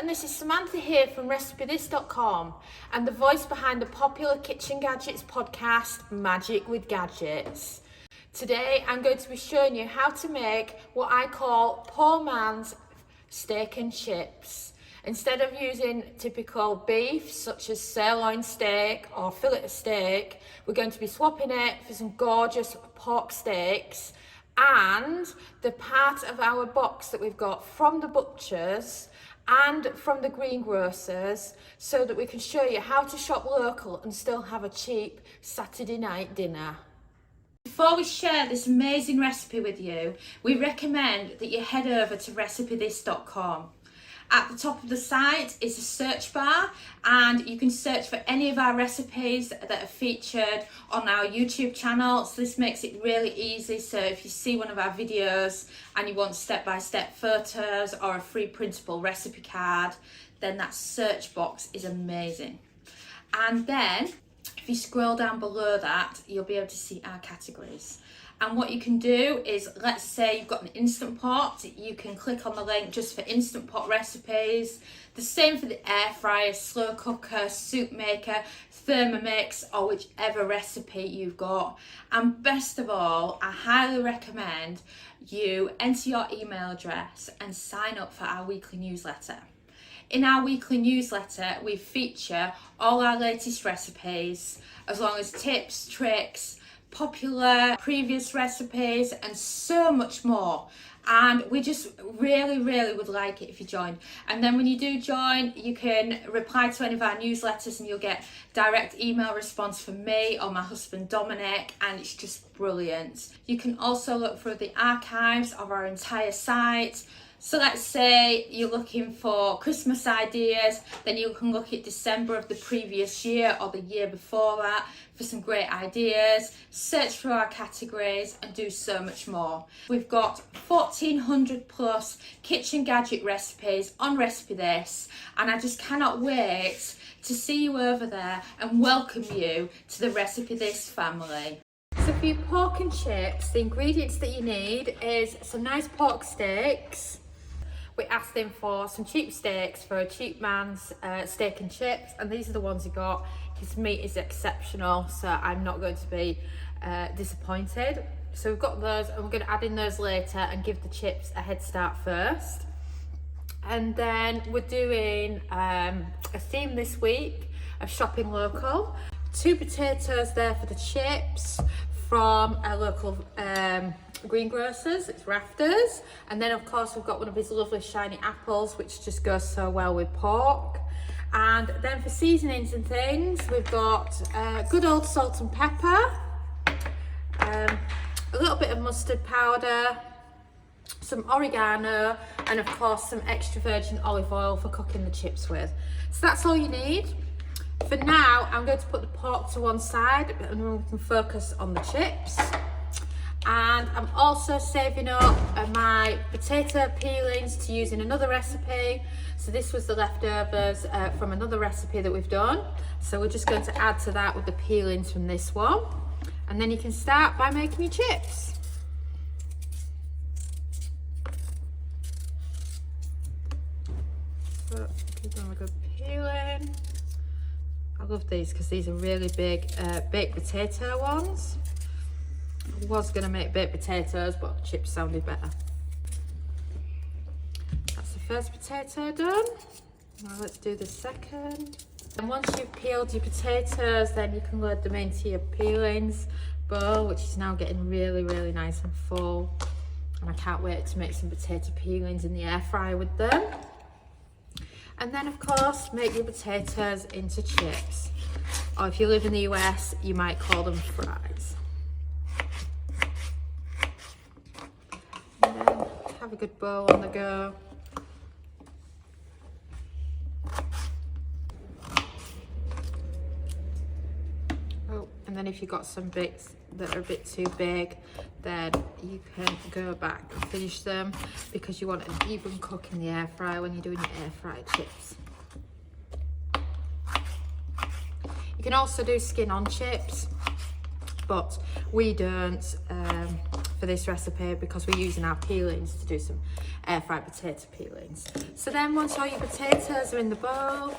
and this is Samantha here from RecipeThis.com and the voice behind the popular Kitchen Gadgets podcast, Magic with Gadgets. Today I'm going to be showing you how to make what I call poor man's steak and chips. Instead of using typical beef such as sirloin steak or fillet steak, we're going to be swapping it for some gorgeous pork steaks and the part of our box that we've got from the butchers and from the greengrocers, so that we can show you how to shop local and still have a cheap Saturday night dinner. Before we share this amazing recipe with you, we recommend that you head over to RecipeThis.com. At the top of the site is a search bar, and you can search for any of our recipes that are featured on our YouTube channel. So this makes it really easy. So if you see one of our videos and you want step-by-step photos or a free printable recipe card, then that search box is amazing. And then if you scroll down below that, you'll be able to see our categories. And what you can do is, let's say you've got an Instant Pot, you can click on the link just for Instant Pot recipes. The same for the air fryer, slow cooker, soup maker, Thermomix, or whichever recipe you've got. And best of all, I highly recommend you enter your email address and sign up for our weekly newsletter. In our weekly newsletter, we feature all our latest recipes, as long as tips, tricks, popular previous recipes and so much more. And we just really would like it if you join. And then when you do join, you can reply to any of our newsletters and you'll get direct email response from me or my husband Dominic, and it's just brilliant. You can also look through the archives of our entire site. So let's say you're looking for Christmas ideas, then you can look at December of the previous year or the year before that for some great ideas, search for our categories and do so much more. We've got 1,400 plus kitchen gadget recipes on Recipe This, and I just cannot wait to see you over there and welcome you to the Recipe This family. So for your pork and chips, the ingredients that you need is some nice pork steaks. We asked him for some cheap steaks for a cheap man's steak and chips, and these are the ones he got. His meat is exceptional, so I'm not going to be disappointed. So we've got those, and we're going to add in those later and give the chips a head start first. And then we're doing a theme this week of shopping local. 2 potatoes there for the chips from a local greengrocers, it's Rafters. And then of course we've got one of his lovely shiny apples, which just goes so well with pork. And then for seasonings and things, we've got good old salt and pepper, a little bit of mustard powder, some oregano, and of course some extra virgin olive oil for cooking the chips with. So that's all you need. For now, I'm going to put the pork to one side and we can focus on the chips. And I'm also saving up my potato peelings to use in another recipe. So this was the leftovers from another recipe that we've done. So we're just going to add to that with the peelings from this one. And then you can start by making your chips. So give them a good peeling. I love these because these are really big baked potato ones. I was going to make baked potatoes, but chips sounded better. That's the first potato done. Now let's do the second. And once you've peeled your potatoes, then you can load them into your peelings bowl, which is now getting really nice and full. And I can't wait to make some potato peelings in the air fryer with them. And then of course, make your potatoes into chips. Or if you live in the US, you might call them fries. And then have a good bowl on the go. Oh, and then if you've got some bits that are a bit too big, then you can go back and finish them, because you want an even cook in the air fryer when you're doing your air fried chips. You can also do skin on chips, but we don't for this recipe because we're using our peelings to do some air fried potato peelings. So then once all your potatoes are in the bowl,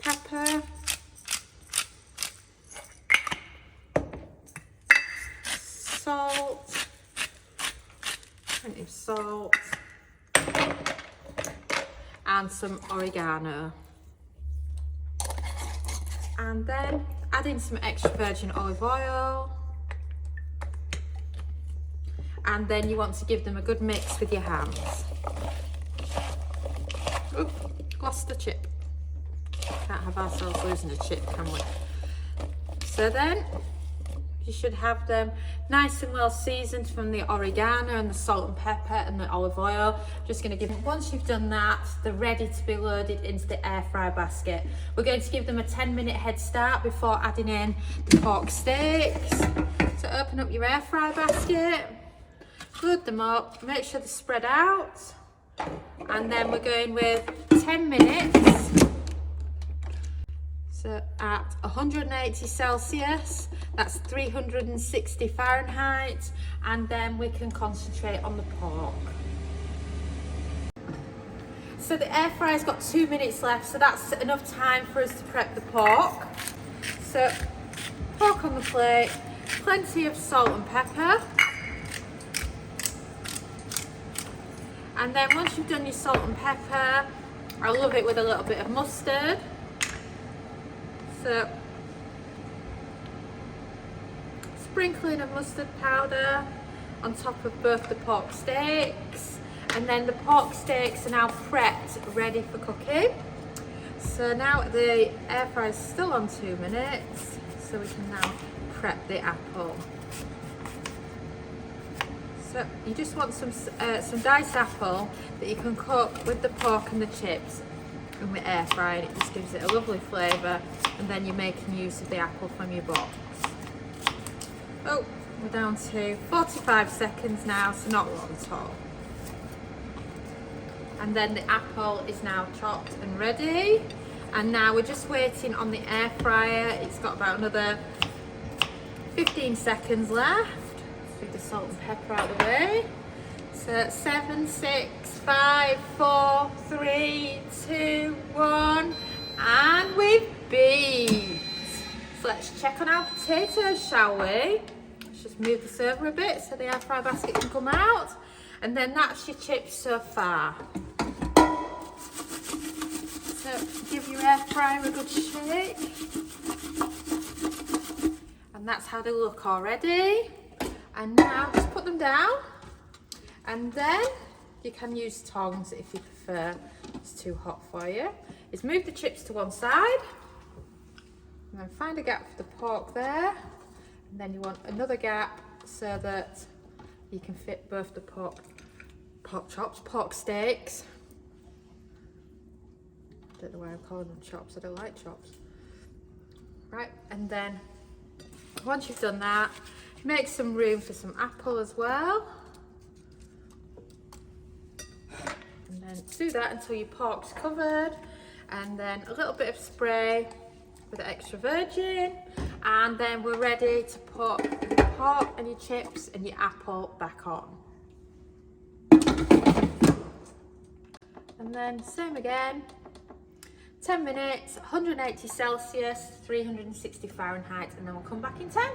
pepper, salt, plenty of salt, and some oregano. And then add in some extra virgin olive oil. And then you want to give them a good mix with your hands. Oop, lost a chip. Can't have ourselves losing a chip, can we? So then you should have them nice and well seasoned from the oregano and the salt and pepper and the olive oil. Just going to give them, once you've done that, they're ready to be loaded into the air fry basket. We're going to give them a 10-minute head start before adding in the pork steaks. So open up your air fry basket, load them up, make sure they're spread out, and then we're going with 10 minutes. So at 180 Celsius, that's 360 Fahrenheit, and then we can concentrate on the pork. So the air fryer's got 2 minutes left, so that's enough time for us to prep the pork. So pork on the plate, plenty of salt and pepper. And then once you've done your salt and pepper, I love it with a little bit of mustard. So, sprinkling of mustard powder on top of both the pork steaks, and then the pork steaks are now prepped, ready for cooking. So now the air fryer is still on 2 minutes, so we can now prep the apple. So you just want some diced apple that you can cook with the pork and the chips in the air fryer, and it just gives it a lovely flavour, and then you're making use of the apple from your box. Oh, we're down to 45 seconds now, so not long at all. And then the apple is now chopped and ready, and now we're just waiting on the air fryer. It's got about another 15 seconds left. Let's leave the salt and pepper out of the way. So 7, 6, 5, 4, 3, 2, 1, and we've beeped. So let's check on our potatoes, shall we? Let's just move this over a bit so the air fry basket can come out. And then that's your chips so far. So give your air fryer a good shake. And that's how they look already. And now just put them down. And then you can use tongs if you prefer. It's too hot for you. Is move the chips to one side, and then find a gap for the pork there, and then you want another gap so that you can fit both the pork steaks. I don't know why I'm calling them chops. I don't like chops. Right, and then once you've done that, make some room for some apple as well. And then do that until your pork's covered, and then a little bit of spray with extra virgin, and then we're ready to put your pork and your chips and your apple back on. And then same again, 10 minutes, 180 Celsius, 360 Fahrenheit, and then we'll come back in 10.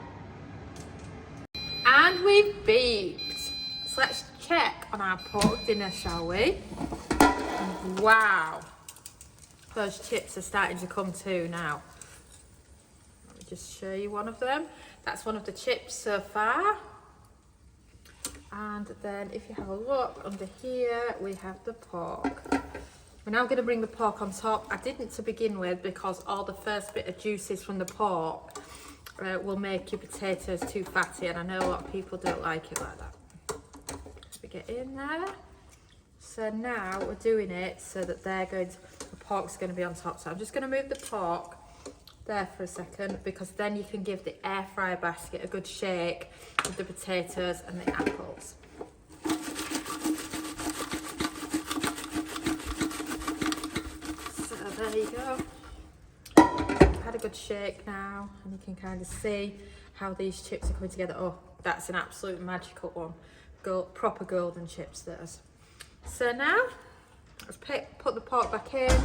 And we've beeped. So let's check on our pork dinner, shall we? Wow, those chips are starting to come too now. Let me just show you one of them. That's one of the chips so far. And then if you have a look under here, we have the pork. We're now going to bring the pork on top. I didn't to begin with because all the first bit of juices from the pork will make your potatoes too fatty, and I know a lot of people don't like it like that. So we get in there. So now we're doing it so that the pork's going to be on top. So I'm just going to move the pork there for a second, because then you can give the air fryer basket a good shake with the potatoes and the apples. So there you go. Had a good shake now, and you can kind of see how these chips are coming together. Oh, that's an absolute magical one. Proper golden chips, those. So now, let's put the pork back in,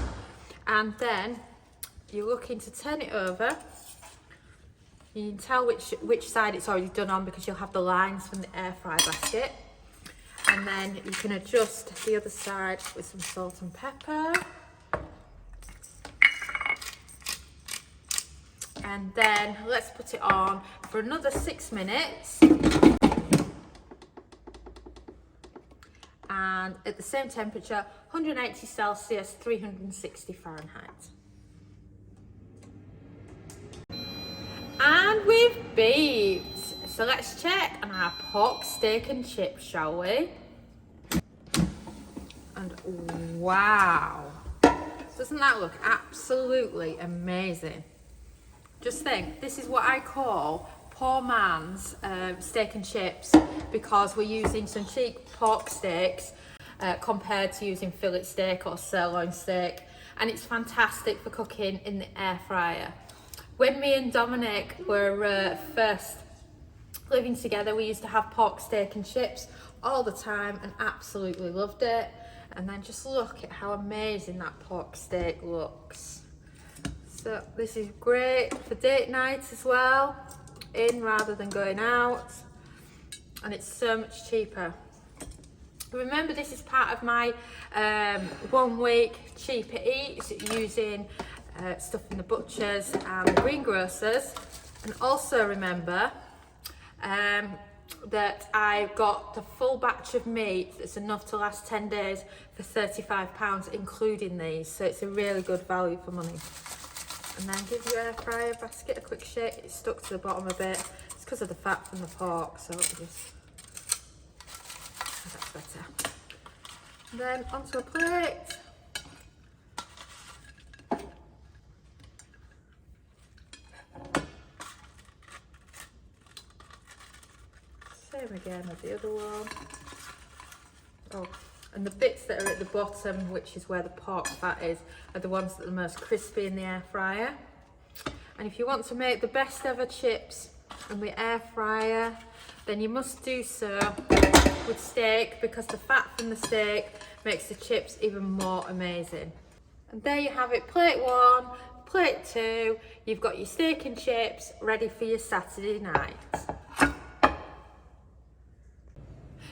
and then you're looking to turn it over. You can tell which side it's already done on because you'll have the lines from the air fry basket. And then you can adjust the other side with some salt and pepper. And then let's put it on for another 6 minutes. And at the same temperature, 180 Celsius, 360 Fahrenheit. And we've beeped. So let's check on our pork, steak and chips, shall we? And wow, doesn't that look absolutely amazing? Just think, this is what I call poor man's steak and chips, because we're using some cheap pork steaks compared to using fillet steak or sirloin steak, and it's fantastic for cooking in the air fryer. When me and Dominic were first living together, we used to have pork steak and chips all the time and absolutely loved it. And then just look at how amazing that pork steak looks. So this is great for date nights as well, in rather than going out, and it's so much cheaper. Remember, this is part of my 1 week cheaper eats, using stuff in the butchers and the greengrocers. And also remember that I've got the full batch of meat that's enough to last 10 days for £35, including these. So it's a really good value for money. And then give your air fryer basket a quick shake. It's stuck to the bottom a bit. It's because of the fat from the pork, so just that's better. And then onto a plate. Same again with the other one. Oh, and the bits that are at the bottom, which is where the pork fat is, are the ones that are the most crispy in the air fryer. And if you want to make the best ever chips in the air fryer, then you must do so with steak, because the fat from the steak makes the chips even more amazing. And there you have it, plate 1, plate 2. You've got your steak and chips ready for your Saturday night.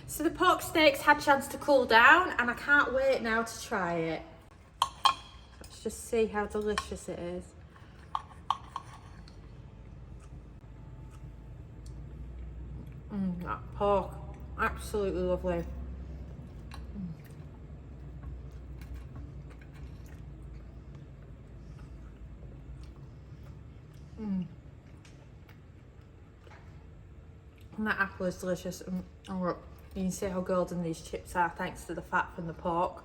So the pork steaks had a chance to cool down, and I can't wait now to try it. Let's just see how delicious it is. That pork, absolutely lovely. And that apple is delicious. And look, you can see how golden these chips are thanks to the fat from the pork.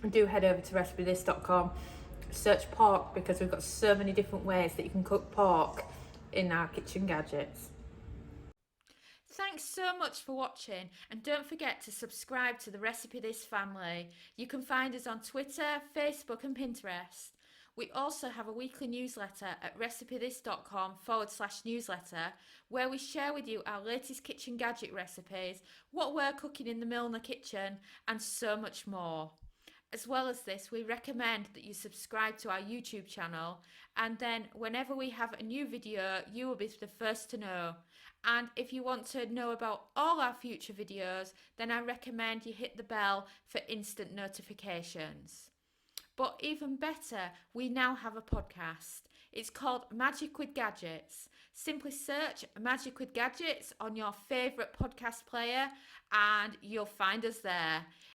And do head over to recipethis.com, search pork, because we've got so many different ways that you can cook pork in our kitchen gadgets. Thanks so much for watching, and don't forget to subscribe to the Recipe This family. You can find us on Twitter, Facebook and Pinterest. We also have a weekly newsletter at recipethis.com/newsletter, where we share with you our latest kitchen gadget recipes, what we're cooking in the Milner kitchen, and so much more. As well as this, we recommend that you subscribe to our YouTube channel, and then whenever we have a new video, you will be the first to know. And if you want to know about all our future videos, then I recommend you hit the bell for instant notifications. But even better, we now have a podcast. It's called Magic with Gadgets. Simply search Magic with Gadgets on your favourite podcast player and you'll find us there.